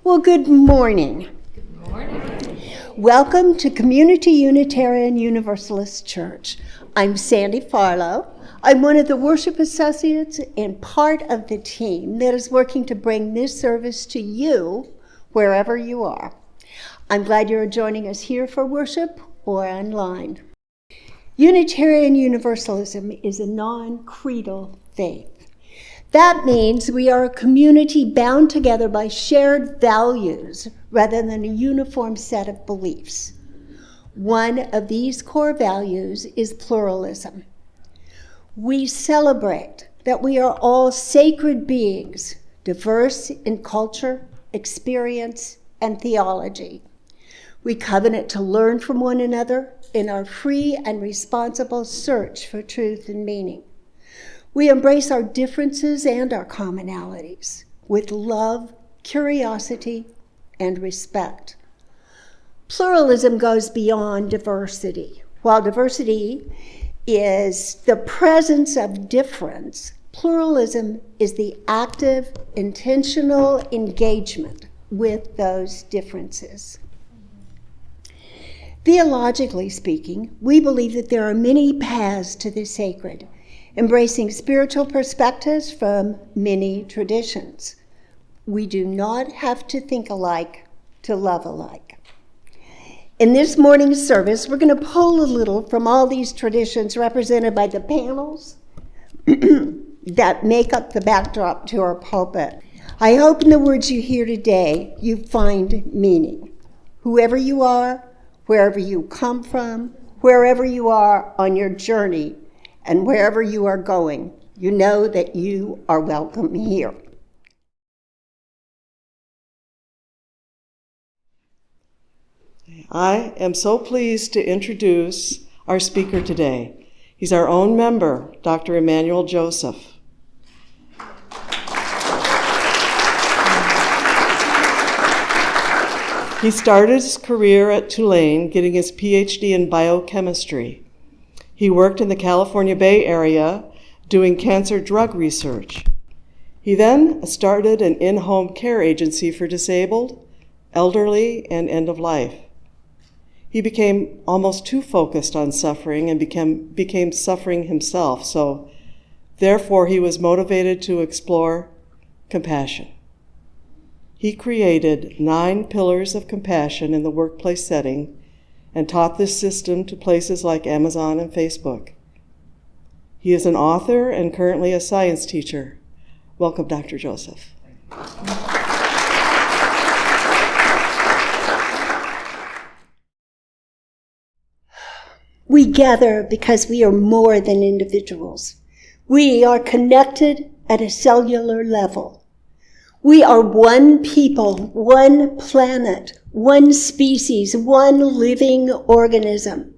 Well, good morning. Good morning. Welcome to Community Unitarian Universalist Church. I'm Sandy Farlow. I'm one of the worship associates and part of the team that is working to bring this service to you wherever you are. I'm glad you're joining us here for worship or online. Unitarian Universalism is a non-creedal faith. That means we are a community bound together by shared values rather than a uniform set of beliefs. One of these core values is pluralism. We celebrate that we are all sacred beings, diverse in culture, experience, and theology. We covenant to learn from one another in our free and responsible search for truth and meaning. We embrace our differences and our commonalities with love, curiosity, and respect. Pluralism goes beyond diversity. While diversity is the presence of difference, pluralism is the active, intentional engagement with those differences. Theologically speaking, we believe that there are many paths to the sacred, embracing spiritual perspectives from many traditions. We do not have to think alike to love alike. In this morning's service, we're going to pull a little from all these traditions represented by the panels that make up the backdrop to our pulpit. I hope in the words you hear today, you find meaning. Whoever you are, wherever you come from, wherever you are on your journey, and wherever you are going, you know that you are welcome here. I am so pleased to introduce our speaker today. He's our own member, Dr. Immanual Joseph. He started his career at Tulane, getting his PhD in biochemistry. He worked in the California Bay Area doing cancer drug research. He then started an in-home care agency for disabled, elderly, and end-of-life. He became almost too focused on suffering and became suffering himself, so therefore he was motivated to explore compassion. He created 9 pillars of compassion in the workplace setting and taught this system to places like Amazon and Facebook. He is an author and currently a science teacher. Welcome, Dr. Joseph. We gather because we are more than individuals. We are connected at a cellular level. We are one people, one planet, one species, one living organism.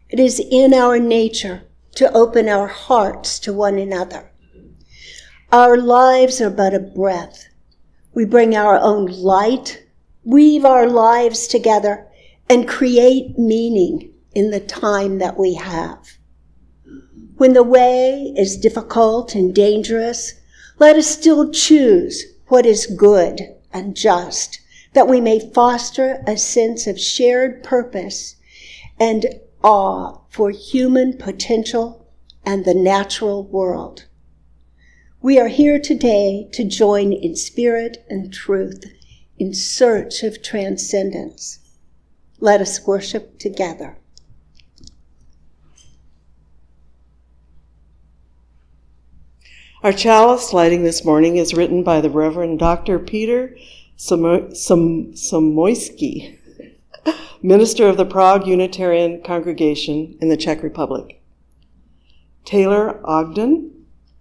It is in our nature to open our hearts to one another. Our lives are but a breath. We bring our own light, weave our lives together, and create meaning in the time that we have. When the way is difficult and dangerous, let us still choose what is good and just, that we may foster a sense of shared purpose and awe for human potential and the natural world. We are here today to join in spirit and truth in search of transcendence. Let us worship together. Our chalice lighting this morning is written by the Reverend Dr. Petr Samojsky, minister of the Prague Unitarian Congregation in the Czech Republic. Taylor Ogden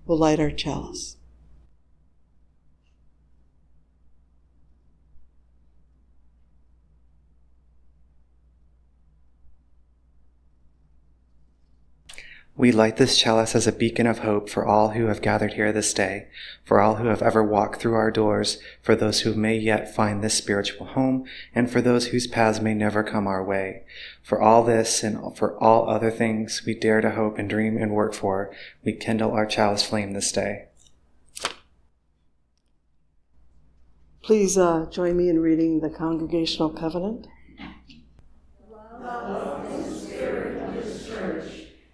will light our chalice. We light this chalice as a beacon of hope for all who have gathered here this day, for all who have ever walked through our doors, for those who may yet find this spiritual home, and for those whose paths may never come our way. For all this and for all other things we dare to hope and dream and work for, we kindle our chalice flame this day. Please join me in reading the Congregational Covenant. Love is the spirit of this church,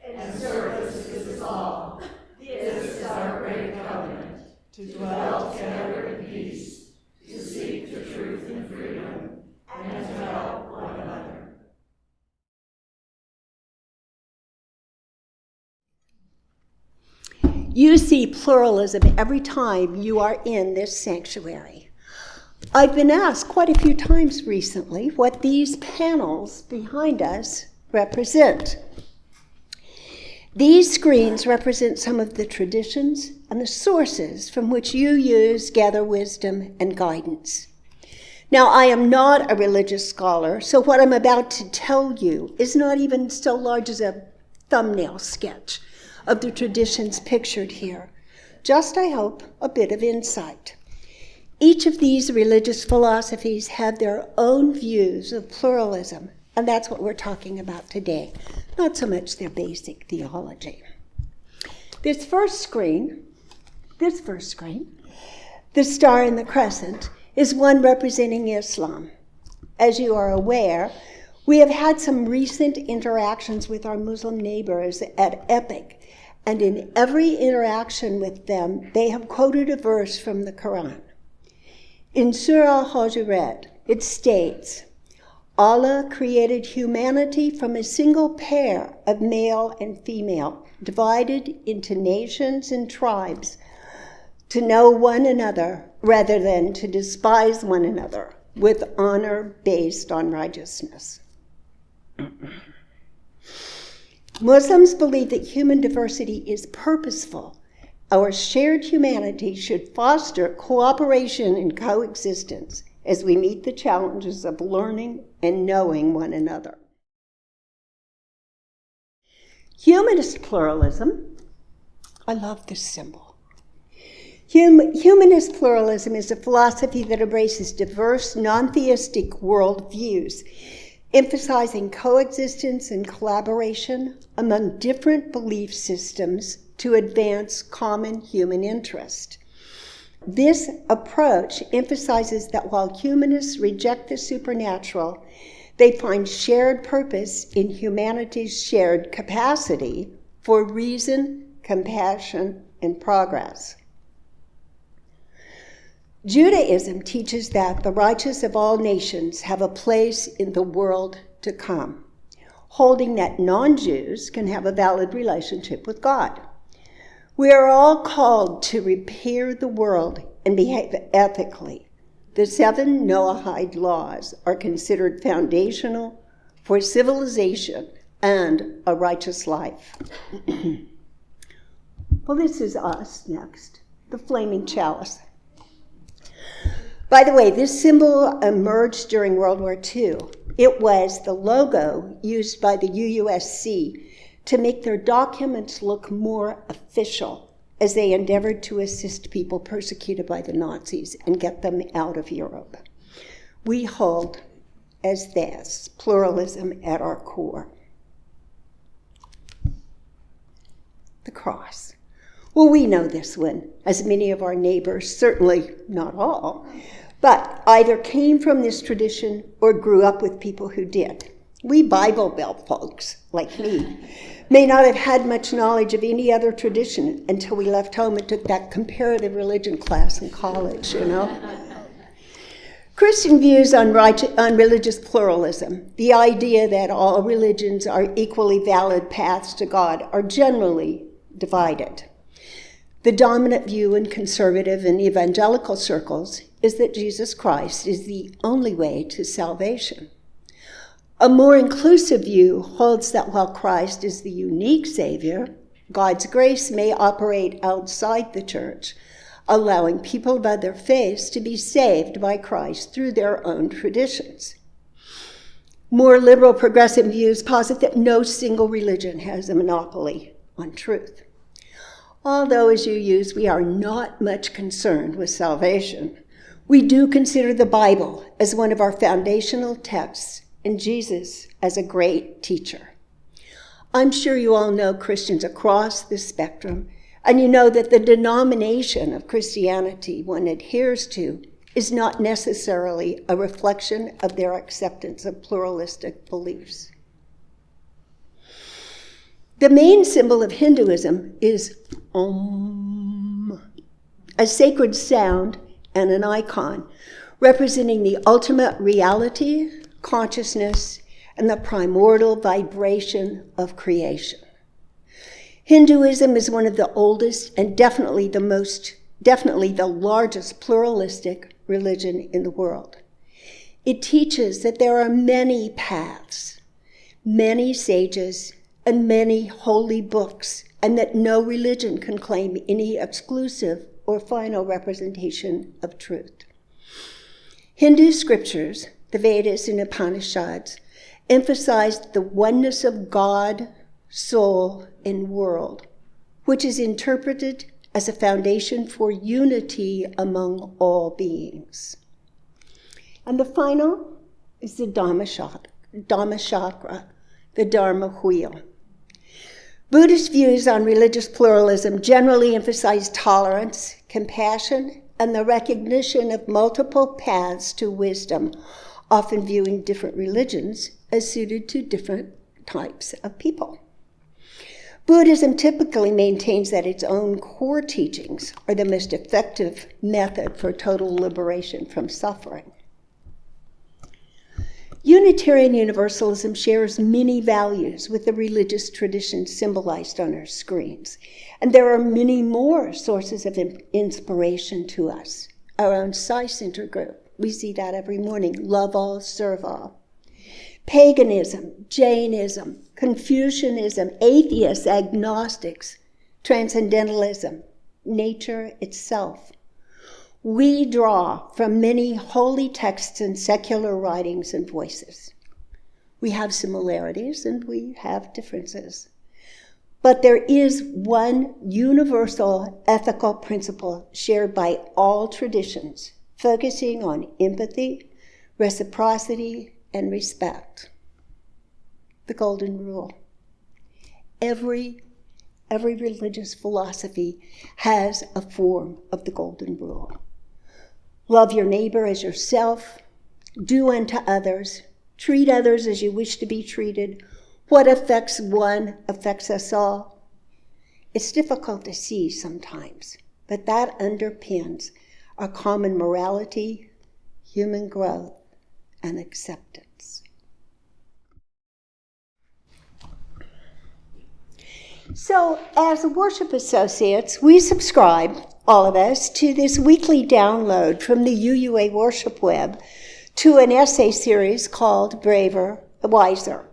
and service is its all. This is our great covenant, to dwell together in peace, to seek the truth in freedom, and to help one another. You see pluralism every time you are in this sanctuary. I've been asked quite a few times recently what these panels behind us represent. These screens represent some of the traditions and the sources from which you gather wisdom and guidance. Now, I am not a religious scholar, so what I'm about to tell you is not even so large as a thumbnail sketch of the traditions pictured here. Just, I hope, a bit of insight. Each of these religious philosophies have their own views of pluralism, and that's what we're talking about today, not so much their basic theology. This first screen, the star and the crescent, is one representing Islam. As you are aware, we have had some recent interactions with our Muslim neighbors at EPIC, and in every interaction with them, they have quoted a verse from the Quran. In Surah Hujurat, it states, Allah created humanity from a single pair of male and female, divided into nations and tribes, to know one another rather than to despise one another, with honor based on righteousness. Muslims believe that human diversity is purposeful. Our shared humanity should foster cooperation and coexistence as we meet the challenges of learning and knowing one another. Humanist pluralism, I love this symbol. Humanist pluralism is a philosophy that embraces diverse, non-theistic worldviews, emphasizing coexistence and collaboration among different belief systems to advance common human interest. This approach emphasizes that while humanists reject the supernatural, they find shared purpose in humanity's shared capacity for reason, compassion, and progress. Judaism teaches that the righteous of all nations have a place in the world to come, holding that non-Jews can have a valid relationship with God. We are all called to repair the world and behave ethically. The 7 Noahide laws are considered foundational for civilization and a righteous life. Well, this is us next, the flaming chalice. By the way, this symbol emerged during World War II. It was the logo used by the UUSC to make their documents look more official as they endeavored to assist people persecuted by the Nazis and get them out of Europe. We hold as this pluralism at our core. The cross. Well, we know this one, as many of our neighbors, certainly not all, but either came from this tradition or grew up with people who did. We Bible Belt folks, like me, may not have had much knowledge of any other tradition until we left home and took that comparative religion class in college, Christian views on religious pluralism, the idea that all religions are equally valid paths to God, are generally divided. The dominant view in conservative and evangelical circles is that Jesus Christ is the only way to salvation. A more inclusive view holds that while Christ is the unique Savior, God's grace may operate outside the church, allowing people of other faiths to be saved by Christ through their own traditions. More liberal progressive views posit that no single religion has a monopoly on truth. Although, as we are not much concerned with salvation, we do consider the Bible as one of our foundational texts and Jesus as a great teacher. I'm sure you all know Christians across the spectrum, and you know that the denomination of Christianity one adheres to is not necessarily a reflection of their acceptance of pluralistic beliefs. The main symbol of Hinduism is Om, a sacred sound and an icon representing the ultimate reality, consciousness, and the primordial vibration of creation. Hinduism is one of the oldest and definitely the largest pluralistic religion in the world. It teaches that there are many paths, many sages, and many holy books, and that no religion can claim any exclusive or final representation of truth. Hindu scriptures, the Vedas and Upanishads, emphasize the oneness of God, soul, and world, which is interpreted as a foundation for unity among all beings. And the final is the Dhamma Chakra, the Dharma wheel. Buddhist views on religious pluralism generally emphasize tolerance, compassion, and the recognition of multiple paths to wisdom, often viewing different religions as suited to different types of people. Buddhism typically maintains that its own core teachings are the most effective method for total liberation from suffering. Unitarian Universalism shares many values with the religious traditions symbolized on our screens, and there are many more sources of inspiration to us. Our own Psi Center group, we see that every morning, love all, serve all. Paganism, Jainism, Confucianism, atheists, agnostics, transcendentalism, nature itself. We draw from many holy texts and secular writings and voices. We have similarities and we have differences. But there is one universal ethical principle shared by all traditions, focusing on empathy, reciprocity, and respect. The Golden Rule. Every religious philosophy has a form of the Golden Rule. Love your neighbor as yourself, do unto others, treat others as you wish to be treated. What affects one affects us all. It's difficult to see sometimes, but that underpins our common morality, human growth, and acceptance. So, as worship associates, we subscribe, all of us, to this weekly download from the UUA Worship Web to an essay series called Braver, Wiser.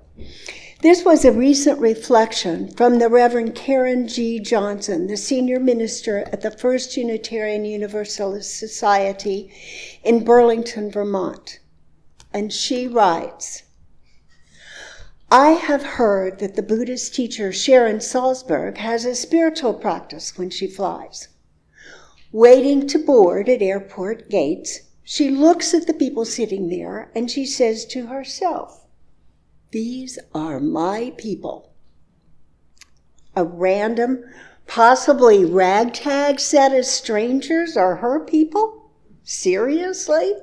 This was a recent reflection from the Reverend Karen G. Johnston, the senior minister at the First Unitarian Universalist Society in Burlington, Vermont. And she writes, I have heard that the Buddhist teacher Sharon Salzberg has a spiritual practice when she flies. Waiting to board at airport gates, she looks at the people sitting there and she says to herself, these are my people. A random, possibly ragtag set of strangers are her people? Seriously?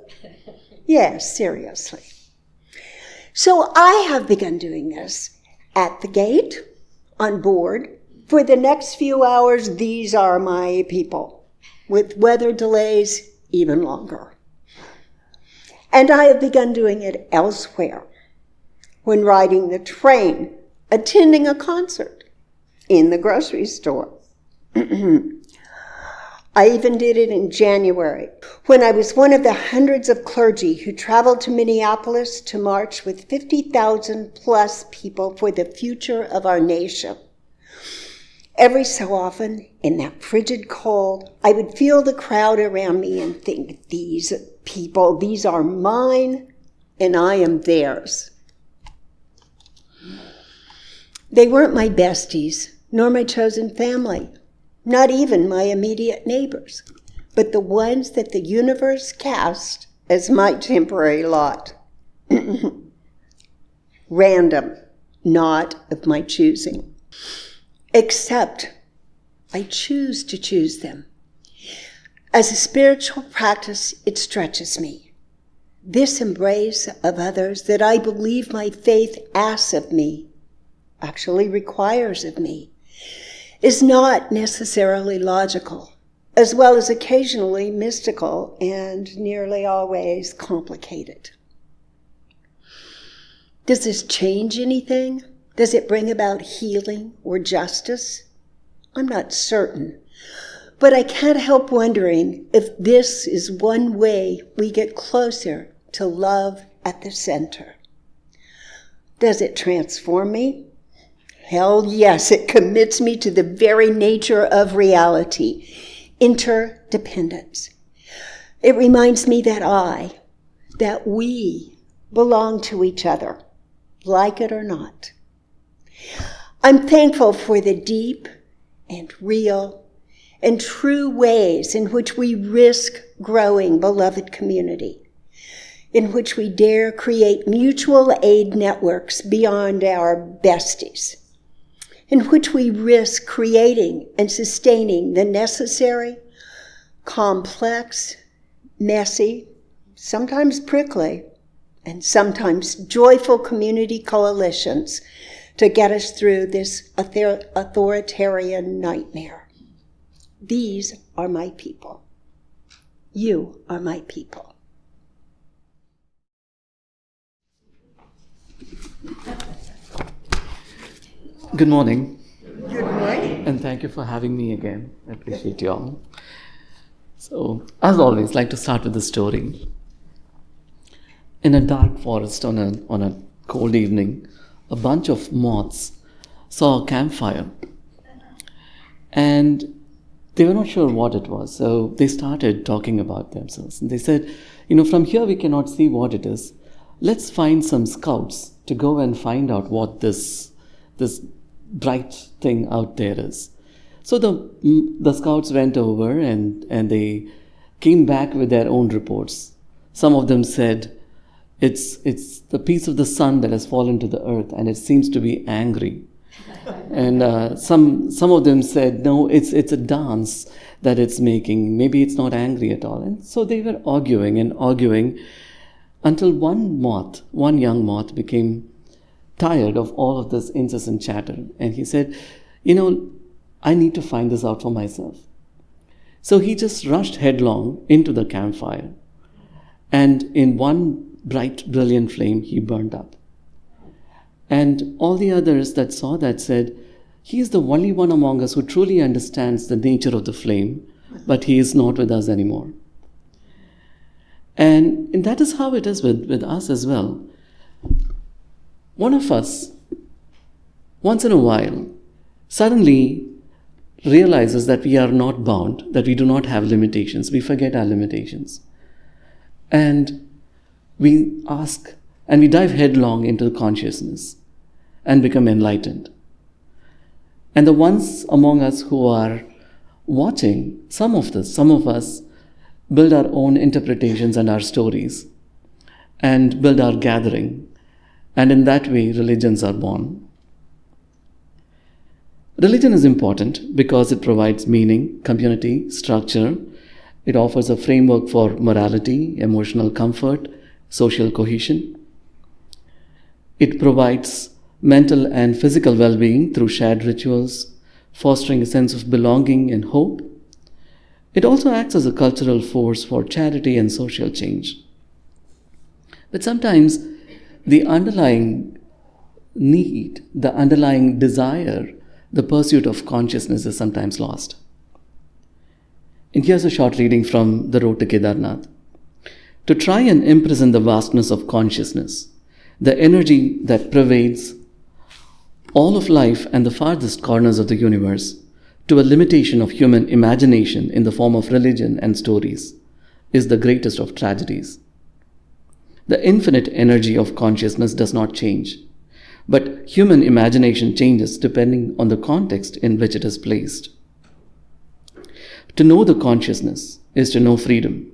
Yes, seriously. So I have begun doing this at the gate, on board. For the next few hours, these are my people, with weather delays even longer. And I have begun doing it elsewhere, when riding the train, attending a concert, in the grocery store. I even did it in January, when I was one of the hundreds of clergy who traveled to Minneapolis to march with 50,000 plus people for the future of our nation. Every so often, in that frigid cold, I would feel the crowd around me and think, these people, these are mine, and I am theirs. They weren't my besties, nor my chosen family. Not even my immediate neighbors, but the ones that the universe cast as my temporary lot. Random, not of my choosing. Except I choose to choose them. As a spiritual practice, it stretches me. This embrace of others that I believe my faith asks of me, actually requires of me, is not necessarily logical, as well as occasionally mystical and nearly always complicated. Does this change anything? Does it bring about healing or justice? I'm not certain, but I can't help wondering if this is one way we get closer to love at the center. Does it transform me? Hell yes, it commits me to the very nature of reality, interdependence. It reminds me that we belong to each other, like it or not. I'm thankful for the deep and real and true ways in which we risk growing beloved community, in which we dare create mutual aid networks beyond our besties, in which we risk creating and sustaining the necessary, complex, messy, sometimes prickly, and sometimes joyful community coalitions to get us through this authoritarian nightmare. These are my people. You are my people. Good morning. Good morning. And thank you for having me again. I appreciate you all. So, as always, like to start with a story. In a dark forest on a cold evening, a bunch of moths saw a campfire. And they were not sure what it was, so they started talking about themselves. And they said, from here we cannot see what it is. Let's find some scouts to go and find out what this bright thing out there is. So the scouts went over and they came back with their own reports. Some of them said, it's the piece of the sun that has fallen to the earth and it seems to be angry. And some of them said, no, it's a dance that it's making. Maybe it's not angry at all. And so they were arguing until one young moth became tired of all of this incessant chatter. And he said, I need to find this out for myself. So he just rushed headlong into the campfire. And in one bright, brilliant flame, he burned up. And all the others that saw that said, he is the only one among us who truly understands the nature of the flame, but he is not with us anymore. And that is how it is with us as well. One of us, once in a while, suddenly realizes that we are not bound, that we do not have limitations. We forget our limitations. And we ask, and we dive headlong into consciousness and become enlightened. And the ones among us who are watching some of us build our own interpretations and our stories and build our gathering. And in that way, religions are born. Religion is important because it provides meaning, community, structure. It offers a framework for morality, emotional comfort, social cohesion. It provides mental and physical well-being through shared rituals, fostering a sense of belonging and hope. It also acts as a cultural force for charity and social change. But sometimes the underlying need, the underlying desire, the pursuit of consciousness is sometimes lost. And here's a short reading from The Road to Kedarnath. To try and imprison the vastness of consciousness, the energy that pervades all of life and the farthest corners of the universe, to a limitation of human imagination in the form of religion and stories, is the greatest of tragedies. The infinite energy of consciousness does not change, but human imagination changes depending on the context in which it is placed. To know the consciousness is to know freedom,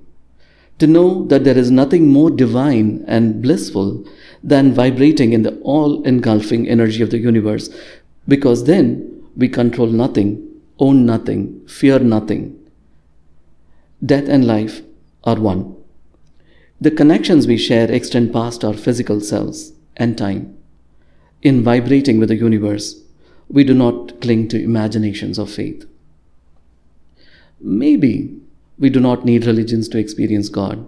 to know that there is nothing more divine and blissful than vibrating in the all-engulfing energy of the universe, because then we control nothing, own nothing, fear nothing. Death and life are one. The connections we share extend past our physical selves and time. In vibrating with the universe, we do not cling to imaginations of faith. Maybe we do not need religions to experience God.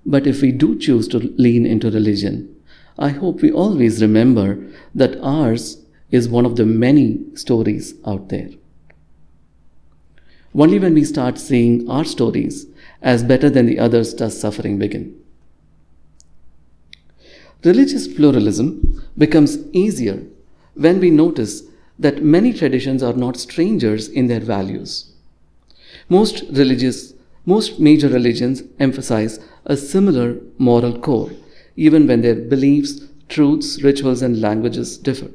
But if we do choose to lean into religion, I hope we always remember that ours is one of the many stories out there. Only when we start seeing our stories as better than the others does suffering begin. Religious pluralism becomes easier when we notice that many traditions are not strangers in their values. Most major religions emphasize a similar moral core, even when their beliefs, truths, rituals, and languages differ.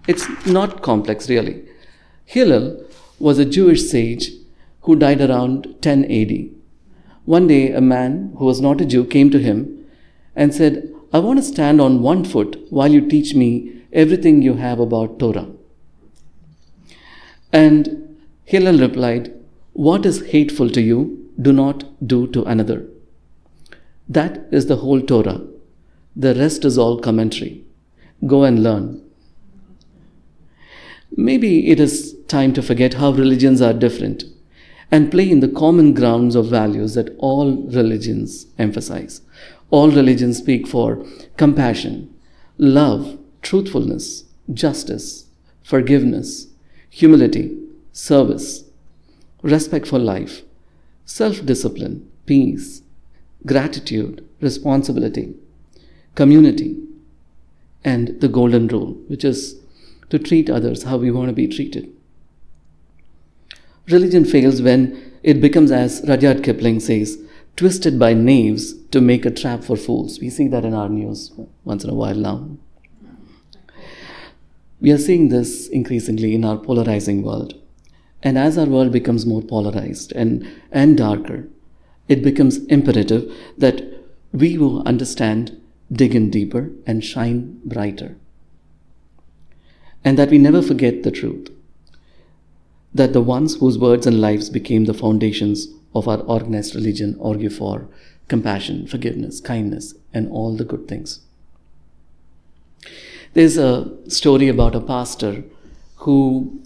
It's not complex, really. Hillel was a Jewish sage who died around 10 AD. One day, a man who was not a Jew came to him and said, "I want to stand on one foot while you teach me everything you have about Torah." And Hillel replied, "What is hateful to you, do not do to another." That is the whole Torah. The rest is all commentary. Go and learn. Maybe it is time to forget how religions are different and play in the common grounds of values that all religions emphasize. All religions speak for compassion, love, truthfulness, justice, forgiveness, humility, service, respect for life, self-discipline, peace, gratitude, responsibility, community, and the golden rule, which is to treat others how we want to be treated. Religion fails when it becomes, as Rudyard Kipling says, twisted by knaves to make a trap for fools. We see that in our news once in a while now. We are seeing this increasingly in our polarizing world. And as our world becomes more polarized and darker, it becomes imperative that we will understand, dig in deeper, and shine brighter. And that we never forget the truth, that the ones whose words and lives became the foundations of our organized religion argue for compassion, forgiveness, kindness, and all the good things. There's a story about a pastor who,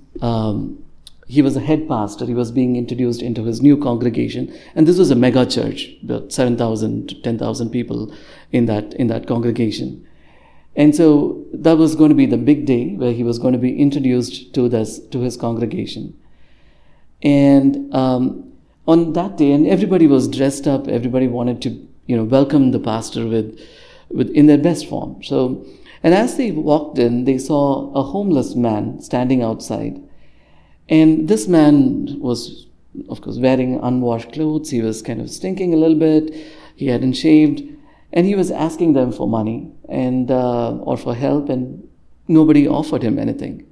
he was a head pastor. He was being introduced into his new congregation. And this was a mega church, about 7,000 to 10,000 people in that congregation. And so that was going to be the big day where he was going to be introduced to his congregation. And on that day, and everybody was dressed up, everybody wanted to, welcome the pastor with in their best form. So, and as they walked in, they saw a homeless man standing outside. And this man was, of course, wearing unwashed clothes. He was kind of stinking a little bit. He hadn't shaved. And he was asking them for money and or for help, and nobody offered him anything.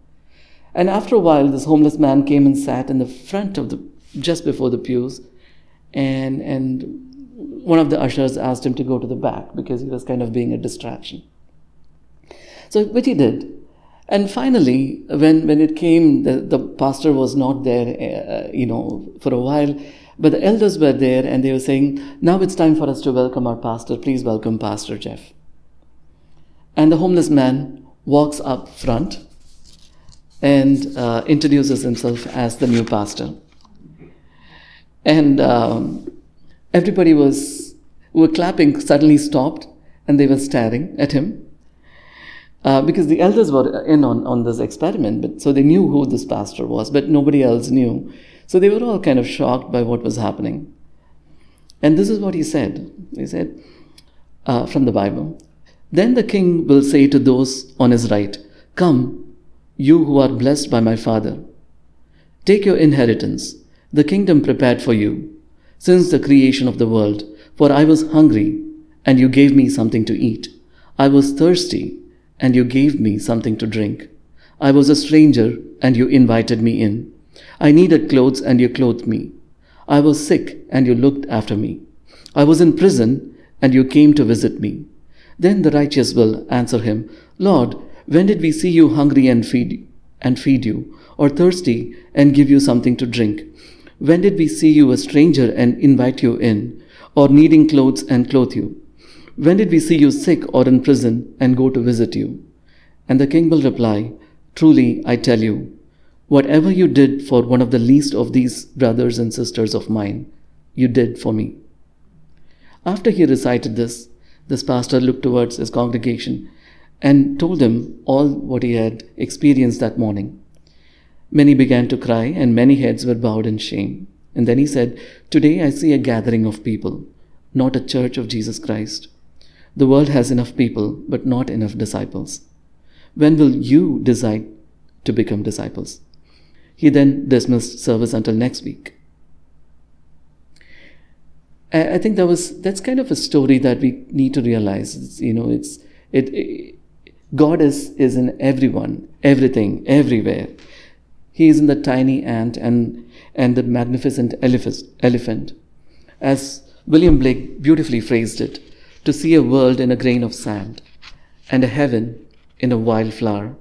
And after a while, this homeless man came and sat in the front of just before the pews, and one of the ushers asked him to go to the back because he was kind of being a distraction. So, which he did. And finally, when it came, the pastor was not there, for a while, but the elders were there, and they were saying, "Now it's time for us to welcome our pastor. Please welcome Pastor Jeff." And the homeless man walks up front and introduces himself as the new pastor. And everybody who were clapping suddenly stopped, and they were staring at him. Because the elders were in on this experiment, so they knew who this pastor was, but nobody else knew. So they were all kind of shocked by what was happening. And this is what he said. He said, from the Bible, "Then the king will say to those on his right, 'Come, you who are blessed by my Father. Take your inheritance, the kingdom prepared for you, since the creation of the world. For I was hungry, and you gave me something to eat. I was thirsty, and you gave me something to drink. I was a stranger, and you invited me in. I needed clothes, and you clothed me. I was sick, and you looked after me. I was in prison, and you came to visit me.' Then the righteous will answer him, 'Lord, when did we see you hungry and feed you, or thirsty and give you something to drink? When did we see you a stranger and invite you in, or needing clothes and clothe you? When did we see you sick or in prison and go to visit you? And the king will reply, Truly, I tell you, whatever you did for one of the least of these brothers and sisters of mine, you did for me. After he recited this pastor looked towards his congregation and told them all what he had experienced that morning. Many began to cry, and many heads were bowed in shame. And then he said, Today I see a gathering of people, not a church of Jesus Christ. The world has enough people, but not enough disciples. When will you decide to become disciples? He then dismissed service until next week. I think that's kind of a story that we need to realize. God is in everyone, everything, everywhere. He is in the tiny ant and the magnificent elephant. As William Blake beautifully phrased it, to see a world in a grain of sand and a heaven in a wildflower,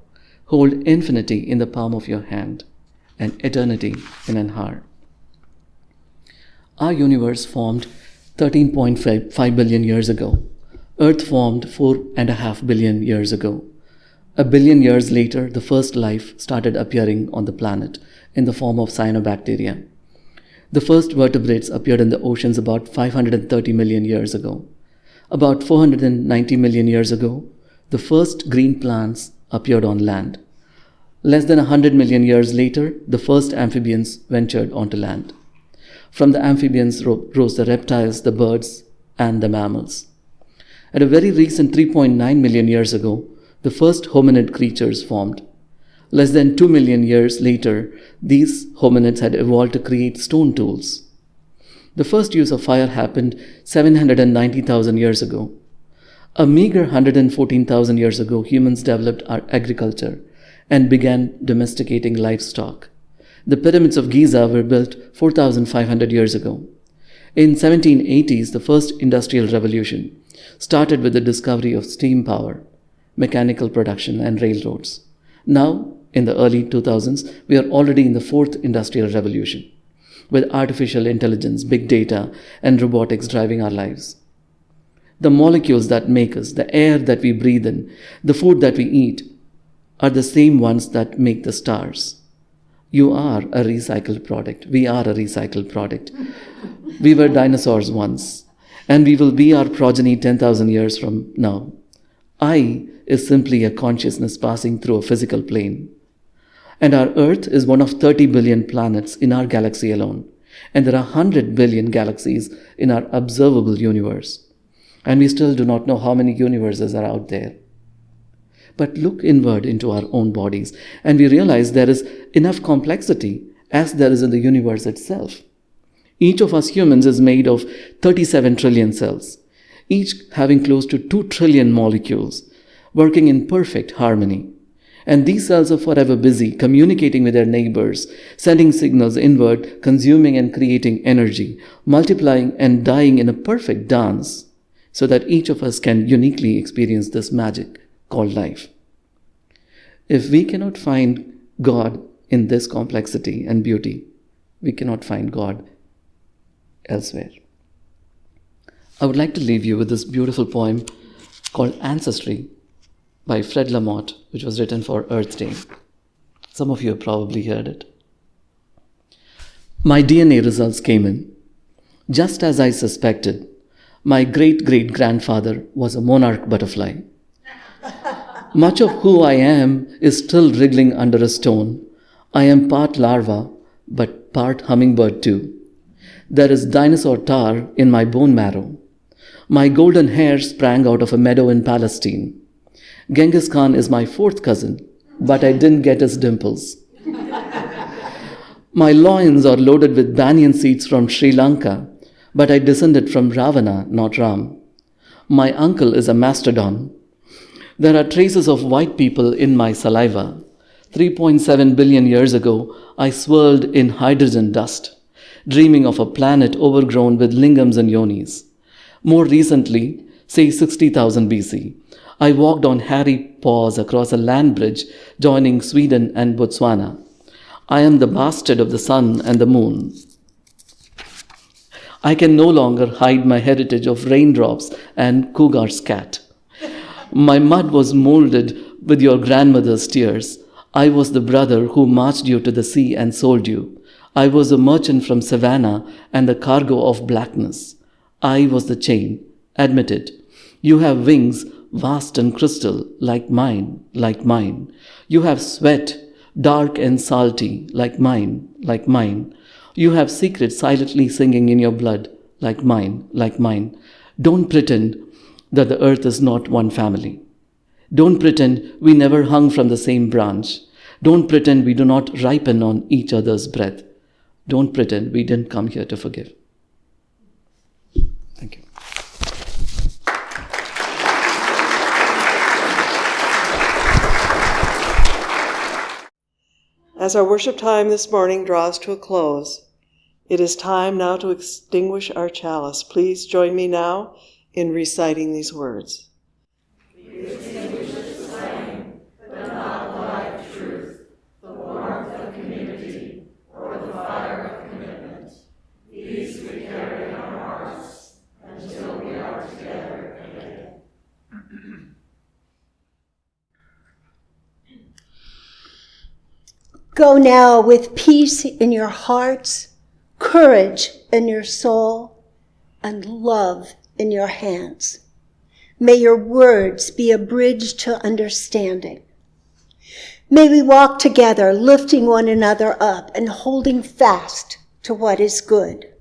hold infinity in the palm of your hand and eternity in an hour. Our universe formed 13.5 billion years ago. Earth formed 4.5 billion years ago. A billion years later, the first life started appearing on the planet in the form of cyanobacteria. The first vertebrates appeared in the oceans about 530 million years ago. About 490 million years ago, the first green plants appeared on land. Less than 100 million years later, the first amphibians ventured onto land. From the amphibians rose the reptiles, the birds, and the mammals. At a very recent 3.9 million years ago, the first hominid creatures formed. Less than 2 million years later, these hominids had evolved to create stone tools. The first use of fire happened 790,000 years ago. A meager 114,000 years ago, humans developed agriculture and began domesticating livestock. The pyramids of Giza were built 4,500 years ago. In 1780s, the first industrial revolution started with the discovery of steam power, mechanical production, and railroads. Now, in the early 2000s, we are already in the fourth industrial revolution, with artificial intelligence, big data, and robotics driving our lives. The molecules that make us, the air that we breathe in, the food that we eat, are the same ones that make the stars. You are a recycled product. We are a recycled product. We were dinosaurs once, and we will be our progeny 10,000 years from now. I is simply a consciousness passing through a physical plane. And our Earth is one of 30 billion planets in our galaxy alone. And there are 100 billion galaxies in our observable universe. And we still do not know how many universes are out there. But look inward into our own bodies, and we realize there is enough complexity as there is in the universe itself. Each of us humans is made of 37 trillion cells, each having close to 2 trillion molecules, working in perfect harmony. And these cells are forever busy communicating with their neighbors, sending signals inward, consuming and creating energy, multiplying and dying in a perfect dance, so that each of us can uniquely experience this magic called life. If we cannot find God in this complexity and beauty, we cannot find God elsewhere. I would like to leave you with this beautiful poem called Ancestry by Fred Lamotte, which was written for Earth Day. Some of you have probably heard it. My DNA results came in. Just as I suspected, my great-great-grandfather was a monarch butterfly. Much of who I am is still wriggling under a stone. I am part larva, but part hummingbird too. There is dinosaur tar in my bone marrow. My golden hair sprang out of a meadow in Palestine. Genghis Khan is my fourth cousin, but I didn't get his dimples. My loins are loaded with banyan seeds from Sri Lanka, but I descended from Ravana, not Ram. My uncle is a mastodon. There are traces of white people in my saliva. 3.7 billion years ago, I swirled in hydrogen dust, dreaming of a planet overgrown with lingams and yonis. More recently, say 60,000 BC, I walked on hairy paws across a land bridge joining Sweden and Botswana. I am the bastard of the sun and the moon. I can no longer hide my heritage of raindrops and cougar scat. My mud was molded with your grandmother's tears. I was the brother who marched you to the sea and sold you. I was a merchant from Savannah and the cargo of blackness. I was the chain. Admit it. You have wings, vast and crystal, like mine, like mine. You have sweat, dark and salty, like mine, like mine. You have secrets silently singing in your blood, like mine, like mine. Don't pretend that the earth is not one family. Don't pretend we never hung from the same branch. Don't pretend we do not ripen on each other's breath. Don't pretend we didn't come here to forgive. Thank you. As our worship time this morning draws to a close, it is time now to extinguish our chalice. Please join me now in reciting these words. We extinguish the flame, but not the light of truth, the warmth of community, or the fire of commitment. These we carry in our hearts until we are together again. Go now with peace in your hearts, courage in your soul, and love in your hands. May your words be a bridge to understanding. May we walk together, lifting one another up and holding fast to what is good.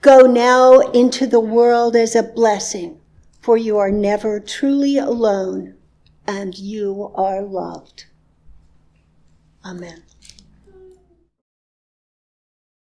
Go now into the world as a blessing, for you are never truly alone, and you are loved. Amen.